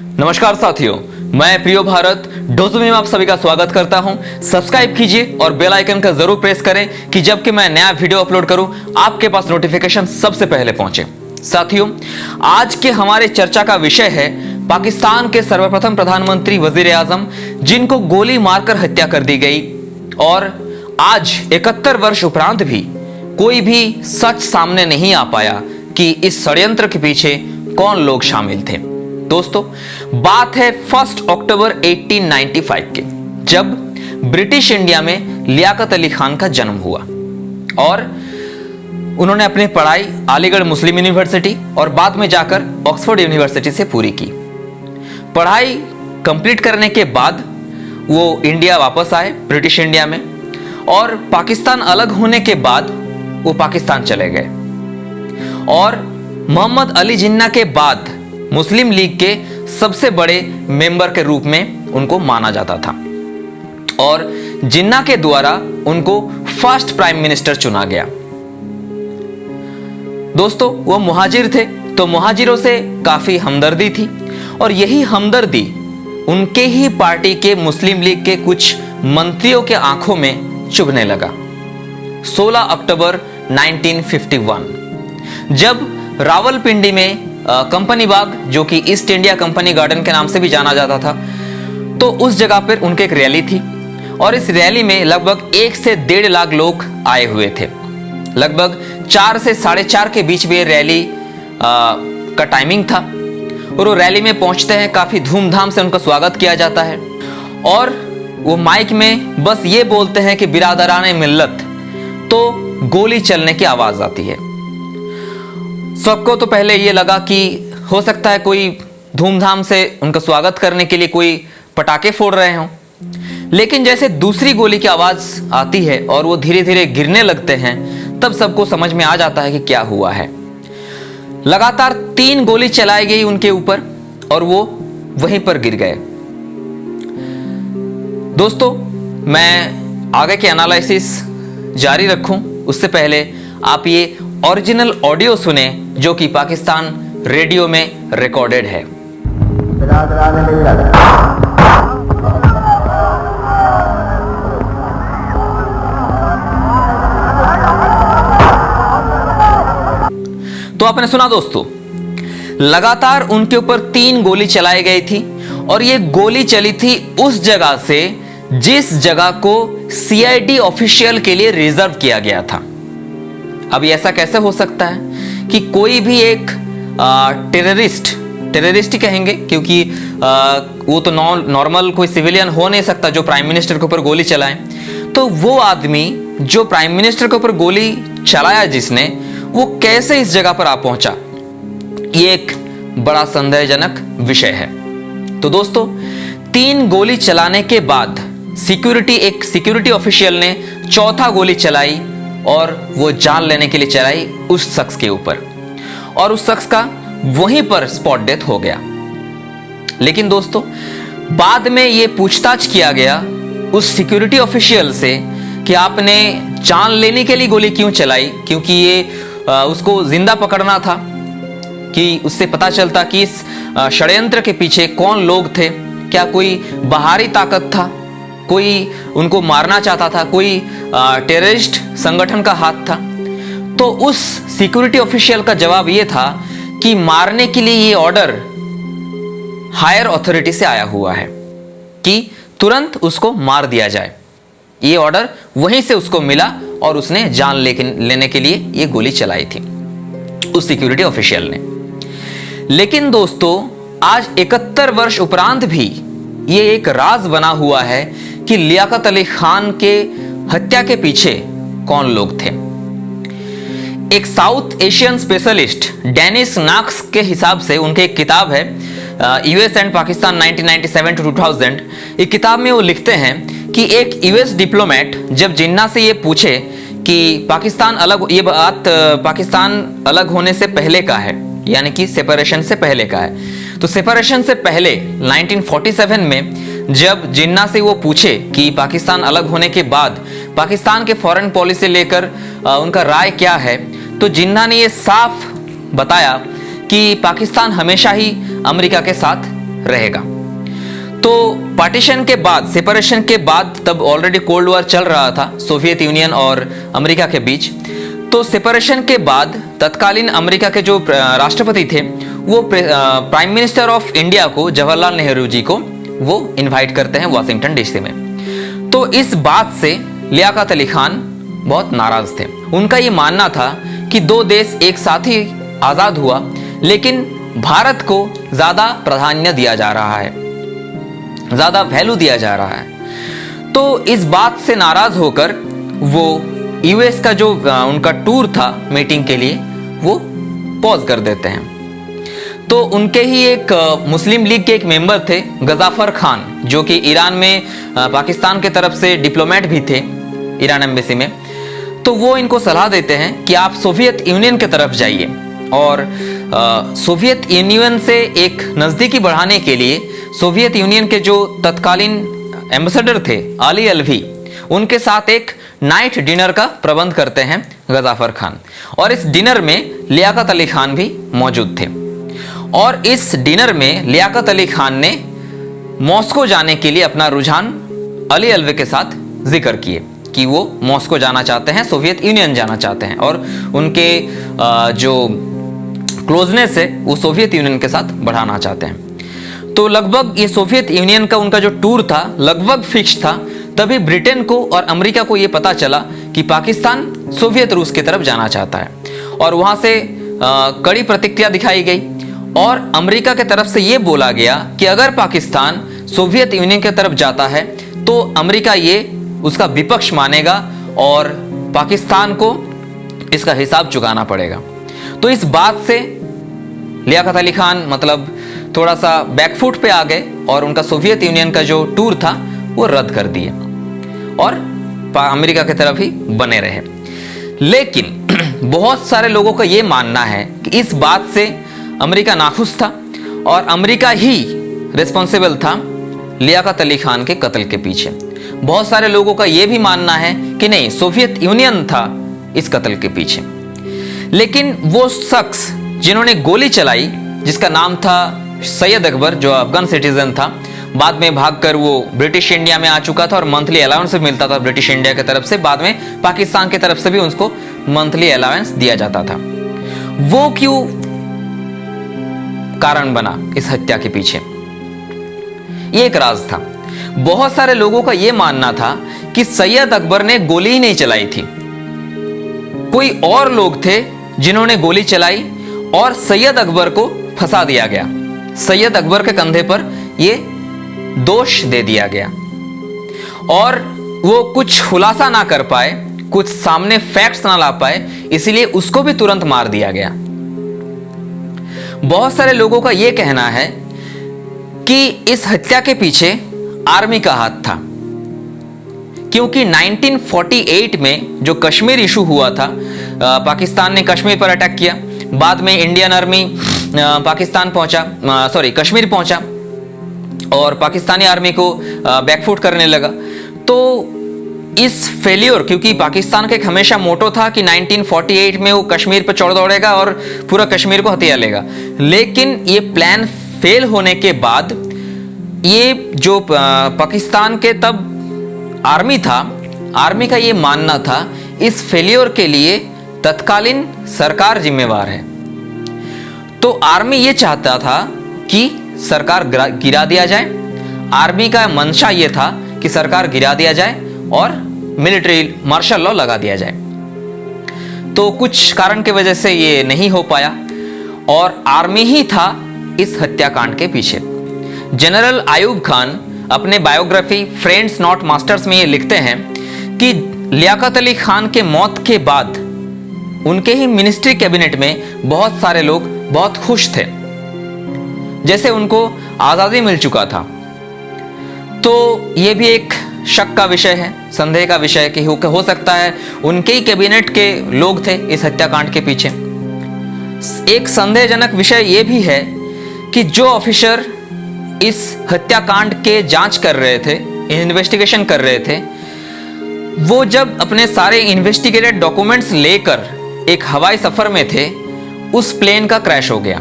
नमस्कार साथियों, मैं प्रियो भारत डोजो में आप सभी का स्वागत करता हूं। सब्सक्राइब कीजिए और बेल आइकन का जरूर प्रेस करें कि जब कि मैं नया वीडियो अपलोड करूं आपके पास नोटिफिकेशन सबसे पहले पहुंचे। साथियों, आज के हमारे चर्चा का विषय है पाकिस्तान के सर्वप्रथम प्रधानमंत्री वजीर आजम जिनको गोली मारकर हत्या कर दी गई और आज 71 वर्ष उपरांत भी कोई भी सच सामने नहीं आ पाया कि इस षड्यंत्र के पीछे कौन लोग शामिल थे। दोस्तों, बात है 1 अक्टूबर 1895 के, जब ब्रिटिश इंडिया में लियाकत अली खान का जन्म हुआ और उन्होंने अपनी पढ़ाई अलीगढ़ मुस्लिम यूनिवर्सिटी और बाद में जाकर ऑक्सफोर्ड यूनिवर्सिटी से पूरी की। पढ़ाई कंप्लीट करने के बाद वो इंडिया वापस आए, ब्रिटिश इंडिया में, और पाकिस्तान अलग होने के बाद वो पाकिस्तान चले गए और मोहम्मद अली जिन्ना के बाद मुस्लिम लीग के सबसे बड़े मेंबर के रूप में उनको माना जाता था और जिन्ना के द्वारा उनको फर्स्ट प्राइम मिनिस्टर चुना गया। दोस्तों, वो मुहाजिर थे तो मुहाजिरों से काफी हमदर्दी थी और यही हमदर्दी उनके ही पार्टी के मुस्लिम लीग के कुछ मंत्रियों के आंखों में चुभने लगा। 16 अक्टूबर 1951 जब रावलपिंडी में कंपनी बाग, जो कि ईस्ट इंडिया कंपनी गार्डन के नाम से भी जाना जाता था, तो उस जगह पर उनकी एक रैली थी और इस रैली में लगभग 1 से 1.5 लाख लोग आए हुए थे। लगभग 4 से 4:30 के बीच में रैली का टाइमिंग था और वो रैली में पहुंचते हैं, काफी धूमधाम से उनका स्वागत किया जाता है और वो माइक में बस ये बोलते हैं कि बिरादराने मिल्लत, तो गोली चलने की आवाज आती है। सबको तो पहले ये लगा कि हो सकता है कोई धूमधाम से उनका स्वागत करने के लिए कोई पटाखे फोड़ रहे हों, लेकिन जैसे दूसरी गोली की आवाज आती है और वो धीरे धीरे गिरने लगते हैं, तब सबको समझ में आ जाता है कि क्या हुआ है। लगातार 3 गोली चलाई गई उनके ऊपर और वो वहीं पर गिर गए। दोस्तों, मैं आगे के एनालिसिस जारी रखूं उससे पहले आप ये ओरिजिनल ऑडियो सुने जो कि पाकिस्तान रेडियो में रिकॉर्डेड है। तो आपने सुना दोस्तों, लगातार उनके ऊपर 3 गोली चलाई गई थी और ये गोली चली थी उस जगह से जिस जगह को सीआईडी ऑफिशियल के लिए रिजर्व किया गया था। अभी ऐसा कैसे हो सकता है कि कोई भी एक टेररिस्ट ही कहेंगे, क्योंकि वो तो नॉर्मल कोई सिविलियन हो नहीं सकता जो प्राइम मिनिस्टर के ऊपर गोली चलाए। तो वो आदमी जो प्राइम मिनिस्टर के ऊपर गोली चलाया जिसने, वो कैसे इस जगह पर आ पहुंचा, ये एक बड़ा संदेहजनक विषय है। तो दोस्तों, 3 गोली चलाने के बाद एक सिक्योरिटी ऑफिशियल ने 4था गोली चलाई और वो जान लेने के लिए चलाई उस शख्स के ऊपर और उस शख्स का वहीं पर स्पॉट डेथ हो गया। लेकिन दोस्तों, बाद में ये पूछताछ किया गया उस सिक्योरिटी ऑफिशियल से कि आपने जान लेने के लिए गोली क्यों चलाई, क्योंकि ये उसको जिंदा पकड़ना था कि उससे पता चलता कि इस षड्यंत्र के पीछे कौन लोग थे। क्या कोई बाहरी ताकत था, कोई उनको मारना चाहता था, कोई टेररिस्ट संगठन का हाथ था। तो उस सिक्योरिटी ऑफिशियल का जवाब यह था कि मारने के लिए ये ऑर्डर हायर अथॉरिटी से आया हुआ है कि तुरंत उसको मार दिया जाए। ये ऑर्डर वहीं से उसको मिला और उसने जान लेने के लिए ये गोली चलाई थी उस सिक्योरिटी ऑफिशियल ने। लेकिन दोस्तों, आज 71 वर्ष उपरांत भी ये एक राज बना हुआ है कि लियाकत अली खान के हत्या के पीछे कौन लोग थे। एक South Asian specialist Dennis Knox के हिसाब से उनकी एक किताब है यूएस एंड पाकिस्तान 1997 to 2000। एक किताब में वो लिखते हैं कि एक यूएस डिप्लोमेट जब जिन्ना से ये पूछे कि पाकिस्तान अलग होने से पहले का है, यानी कि सेपरेशन से पहले का है, तो सेपरेशन से पहले 1947 में जब जिन्ना से वो पूछे कि पाकिस्तान अलग होने के बाद पाकिस्तान के फॉरेन पॉलिसी लेकर उनका राय क्या है, तो जिन्ना ने ये साफ बताया कि पाकिस्तान हमेशा ही अमेरिका के साथ रहेगा। तो पार्टीशन के बाद, सेपरेशन के बाद, तब ऑलरेडी कोल्ड वॉर चल रहा था सोवियत यूनियन और अमेरिका के बीच। तो सेपरेशन के बाद तत्कालीन अमेरिका के जो राष्ट्रपति थे वो प्राइम मिनिस्टर ऑफ इंडिया को, जवाहरलाल नेहरू जी को, वो इनवाइट करते हैं वाशिंगटन डीसी में। तो इस बात से लियाकत अली खान बहुत नाराज थे। उनका ये मानना था कि दो देश एक साथ ही आजाद हुआ, लेकिन भारत को ज्यादा प्राधान्य दिया जा रहा है, ज्यादा वैल्यू दिया जा रहा है। तो इस बात से नाराज होकर वो यूएस का जो उनका टूर था मीटिंग के लिए, वो पॉज कर देते हैं। तो उनके ही एक मुस्लिम लीग के एक मेंबर थे गजाफर खान, जो कि ईरान में पाकिस्तान के तरफ से डिप्लोमेट भी थे ईरान एम्बेसी में। तो वो इनको सलाह देते हैं कि आप सोवियत यूनियन की तरफ जाइए और सोवियत यूनियन से एक नज़दीकी बढ़ाने के लिए सोवियत यूनियन के जो तत्कालीन एम्बेसडर थे अली अलवी, उनके साथ एक नाइट डिनर का प्रबंध करते हैं गजाफर खान। और इस डिनर में लियाकत अली खान भी मौजूद थे। और इस डिनर में लियाकत अली खान ने मॉस्को जाने के लिए अपना रुझान अली अलवी के साथ जिक्र किए कि वो मॉस्को जाना चाहते हैं, सोवियत यूनियन जाना चाहते हैं, और उनके जो क्लोजनेस है वो सोवियत यूनियन के साथ बढ़ाना चाहते हैं। तो लगभग ये सोवियत यूनियन का उनका जो टूर था लगभग फिक्स था। तभी ब्रिटेन को और अमेरिका को ये पता चला कि पाकिस्तान सोवियत रूस की तरफ जाना चाहता है, और वहां से कड़ी प्रतिक्रिया दिखाई गई। और अमेरिका की तरफ से ये बोला गया कि अगर पाकिस्तान सोवियत यूनियन की तरफ जाता है तो अमेरिका ये उसका विपक्ष मानेगा और पाकिस्तान को इसका हिसाब चुकाना पड़ेगा। तो इस बात से लियाकत अली खान मतलब थोड़ा सा बैकफुट पे आ गए और उनका सोवियत यूनियन का जो टूर था वो रद्द कर दिए और अमेरिका की तरफ ही बने रहे। लेकिन बहुत सारे लोगों का ये मानना है कि इस बात से अमेरिका नाखुश था और अमेरिका ही रिस्पॉन्सिबल था लियाकत अली खान के कत्ल के पीछे। बहुत सारे लोगों का यह भी मानना है कि नहीं, सोवियत यूनियन था इस कत्ल के पीछे। लेकिन वो शख्स जिन्होंने गोली चलाई, जिसका नाम था सैयद अकबर, जो अफगान सिटीजन था, बाद में भागकर वो ब्रिटिश इंडिया में आ चुका था और मंथली अलाउंस भी मिलता था ब्रिटिश इंडिया की तरफ से। बाद में पाकिस्तान की तरफ से भी उसको मंथली अलाउंस दिया जाता था। वो क्यों कारण बना इस हत्या के पीछे, ये एक राज था। बहुत सारे लोगों का यह मानना था कि सैयद अकबर ने गोली ही नहीं चलाई थी, कोई और लोग थे जिन्होंने गोली चलाई और सैयद अकबर को फंसा दिया गया। सैयद अकबर के कंधे पर यह दोष दे दिया गया और वो कुछ खुलासा ना कर पाए, कुछ सामने फैक्ट्स ना ला पाए, इसलिए उसको भी तुरंत मार दिया गया। बहुत सारे लोगों का यह कहना है कि इस हत्या के पीछे आर्मी का हाथ था, क्योंकि 1948 में जो कश्मीर इशू हुआ था, पाकिस्तान ने कश्मीर पर अटैक किया, बाद में इंडियन आर्मी पाकिस्तान पहुंचा, कश्मीर पहुंचा और पाकिस्तानी आर्मी को बैकफुट करने लगा। तो इस फेल्योर, क्योंकि पाकिस्तान का एक हमेशा मोटो था कि 1948 में वो कश्मीर पर चढ़ दौड़ेगा और पूरा कश्मीर को हथिया लेगा, लेकिन ये प्लान फेल होने के बाद ये जो पाकिस्तान के तब आर्मी था, आर्मी का ये मानना था इस फेल्योर के लिए तत्कालीन सरकार जिम्मेवार है। तो आर्मी ये चाहता था कि सरकार गिरा दिया जाए। आर्मी का मंशा ये था कि सरकार गिरा दिया जाए और मिलिट्री मार्शल लॉ लगा दिया जाए। तो कुछ कारण की वजह से ये नहीं हो पाया और आर्मी ही था इस हत्याकांड के पीछे। जनरल आयूब खान अपने बायोग्राफी फ्रेंड्स नॉट मास्टर्स में ये लिखते हैं कि लियाकत अली खान के मौत के बाद उनके ही मिनिस्ट्री कैबिनेट में बहुत सारे लोग बहुत खुश थे, जैसे उनको आज़ादी मिल चुका था। तो ये भी एक शक का विषय है, संदेह का विषय कि हो सकता है उनके ही कैबिनेट के लोग थे इस हत्याकांड के पीछे। एक संदेहजनक विषय ये भी है कि जो ऑफिसर इस हत्याकांड के जांच कर रहे थे, इन्वेस्टिगेशन कर रहे थे, वो जब अपने सारे इन्वेस्टिगेटेड डॉक्यूमेंट्स लेकर एक हवाई सफर में थे, उस प्लेन का क्रैश हो गया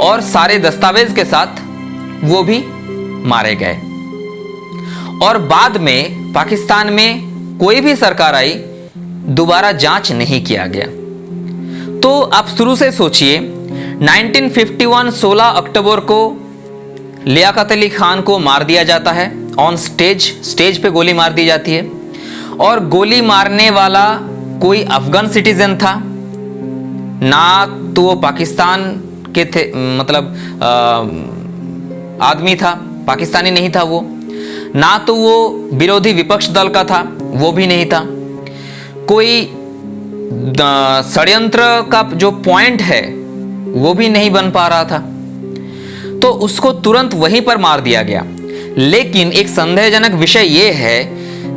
और सारे दस्तावेज के साथ वो भी मारे गए। और बाद में पाकिस्तान में कोई भी सरकार आई, दोबारा जांच नहीं किया गया। तो आप शुरू से सोचिए, 1951 16 अक्टूबर को लियाकत अली खान को मार दिया जाता है ऑन स्टेज पे गोली मार दी जाती है। और गोली मारने वाला कोई अफगान सिटीजन था ना, तो वो पाकिस्तान के थे, मतलब आदमी था, पाकिस्तानी नहीं था वो, ना तो वो विरोधी विपक्ष दल का था, वो भी नहीं था। कोई षड्यंत्र का जो पॉइंट है वो भी नहीं बन पा रहा था, तो उसको तुरंत वहीं पर मार दिया गया। लेकिन एक संदेहजनक विषय यह है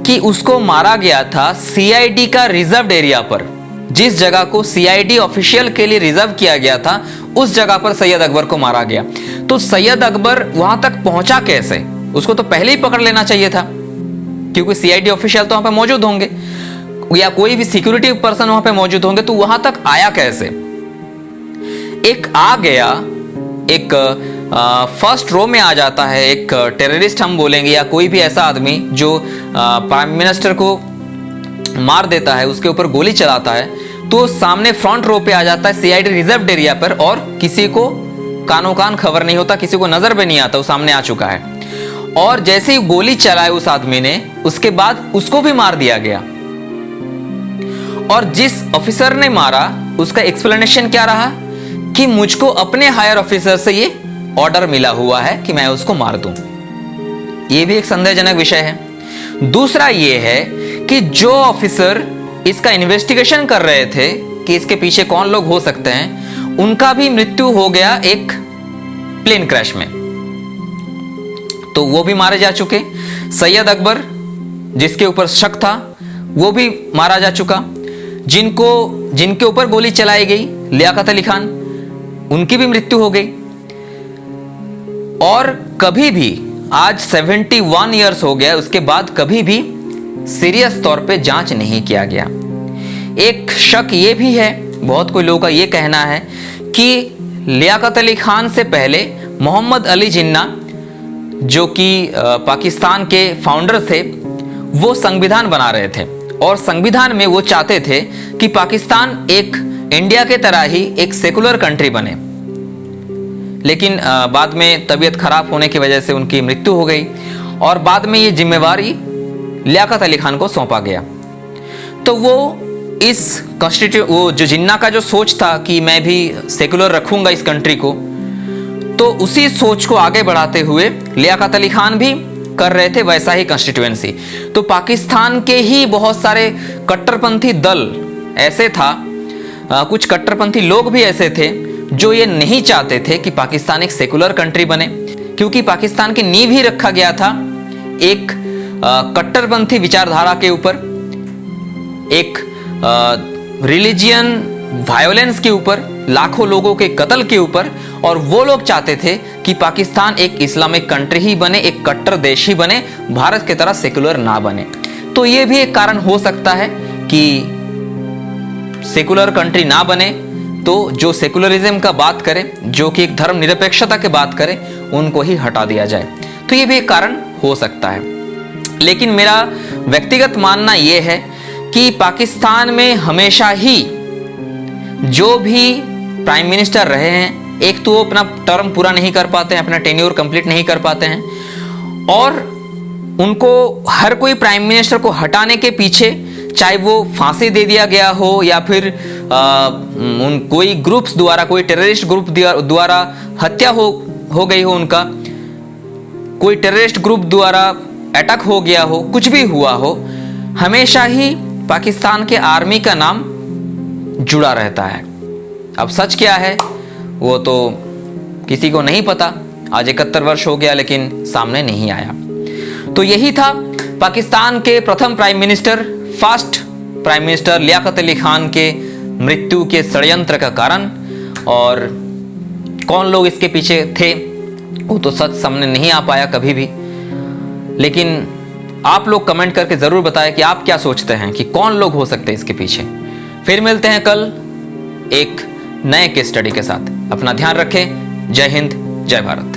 कि उसको मारा गया था सीआईडी का रिजर्व एरिया पर। जिस जगह को सीआईडी ऑफिशियल के लिए रिजर्व किया गया था, उस जगह पर सैयद अकबर को मारा गया। तो सैयद अकबर वहां तक पहुंचा कैसे? उसको तो पहले ही पकड़ लेना चाहिए था, क्योंकि सीआईडी ऑफिशियल तो वहां पर मौजूद होंगे या कोई भी सिक्योरिटी पर्सन वहां पे मौजूद होंगे, तो वहां तक आया कैसे? एक आ गया, एक फर्स्ट रो में आ जाता है, एक टेररिस्ट हम बोलेंगे या कोई भी ऐसा आदमी जो प्राइम मिनिस्टर को मार देता है, उसके ऊपर गोली चलाता है, तो सामने फ्रंट रो पे आ जाता है सीआईडी रिजर्व एरिया पर, और किसी को कानो कान खबर नहीं होता, किसी को नजर भी नहीं आता, वो सामने आ चुका है। और जैसे ही गोली चलाई उस आदमी ने, उसके बाद उसको भी मार दिया गया। और जिस ऑफिसर ने मारा, उसका एक्सप्लेनेशन क्या रहा कि मुझको अपने हायर ऑफिसर से ये ऑर्डर मिला हुआ है कि मैं उसको मार दूं। ये भी एक संदेहजनक विषय है। दूसरा ये है कि जो ऑफिसर इसका इन्वेस्टिगेशन कर रहे थे कि इसके पीछे कौन लोग हो सकते हैं, उनका भी मृत्यु हो गया एक प्लेन क्रैश में, तो वो भी मारे जा चुके। सैयद अकबर जिसके ऊपर शक था, वो भी मारा जा चुका। जिनके ऊपर गोली चलाई गई, लियाकत अली खान, उनकी भी मृत्यु हो गई। और कभी भी, आज 71 इयर्स हो गया, उसके बाद कभी भी सीरियस तौर पे जांच नहीं किया गया। एक शक ये भी है, बहुत कोई लोगों का ये कहना है कि लियाकत अली खान से पहले मोहम्मद अली जिन्ना, जो कि पाकिस्तान के फाउंडर थे, वो संविधान बना रहे थे। और संविधान में वो चाहते थे कि पाकिस्तान एक इंडिया के तरह ही एक सेकुलर कंट्री बने। लेकिन बाद में तबीयत खराब होने की वजह से उनकी मृत्यु हो गई, और बाद में ये जिम्मेवारी लियाकत अली खान को सौंपा गया। तो वो वो जो जिन्ना का जो सोच था कि मैं भी सेकुलर रखूंगा इस कंट्री को, तो उसी सोच को आगे बढ़ाते हुए लियाकत अली खान भी कर रहे थे वैसा ही कॉन्स्टिट्यूएंसी। तो पाकिस्तान के ही बहुत सारे कट्टरपंथी दल ऐसे था, कुछ कट्टरपंथी लोग भी ऐसे थे जो ये नहीं चाहते थे कि पाकिस्तान एक सेकुलर कंट्री बने, क्योंकि पाकिस्तान की नींव ही रखा गया था एक कट्टरपंथी विचारधारा के ऊपर, एक रिलीजियन वायोलेंस के ऊपर, लाखों लोगों के कत्ल के ऊपर। और वो लोग चाहते थे कि पाकिस्तान एक इस्लामिक कंट्री ही बने, एक कट्टर देश ही बने, भारत की तरह सेकुलर ना बने। तो ये भी एक कारण हो सकता है कि सेकुलर कंट्री ना बने, तो जो सेकुलरिज्म का बात करें, जो कि एक धर्म निरपेक्षता की बात करें, उनको ही हटा दिया जाए। तो ये भी एक कारण हो सकता है। लेकिन मेरा व्यक्तिगत मानना यह है कि पाकिस्तान में हमेशा ही जो भी प्राइम मिनिस्टर रहे हैं, एक तो वो अपना टर्म पूरा नहीं कर पाते हैं, अपना टेन्योर कंप्लीट नहीं कर पाते हैं, और उनको हर कोई प्राइम मिनिस्टर को हटाने के पीछे, चाहे वो फांसी दे दिया गया हो या फिर कोई ग्रुप्स द्वारा, कोई टेररिस्ट ग्रुप द्वारा हत्या हो गई हो, उनका कोई टेररिस्ट ग्रुप द्वारा अटैक हो गया हो, कुछ भी हुआ हो, हमेशा ही पाकिस्तान के आर्मी का नाम जुड़ा रहता है। अब सच क्या है वो तो किसी को नहीं पता। आज 71 वर्ष हो गया लेकिन सामने नहीं आया। तो यही था पाकिस्तान के प्रथम prime minister, first prime minister Liaquat Ali Khan के मृत्यु के षड्यंत्र का कारण। और कौन लोग इसके पीछे थे वो तो सच सामने नहीं आ पाया कभी भी। लेकिन आप लोग कमेंट करके ज़रूर बताएं कि आप क्या सोचते हैं कि कौन लोग हो सकते हैं इसके पीछे। फिर मिलते हैं कल एक नए केस स्टडी के साथ। अपना ध्यान रखें। जय हिंद, जय भारत।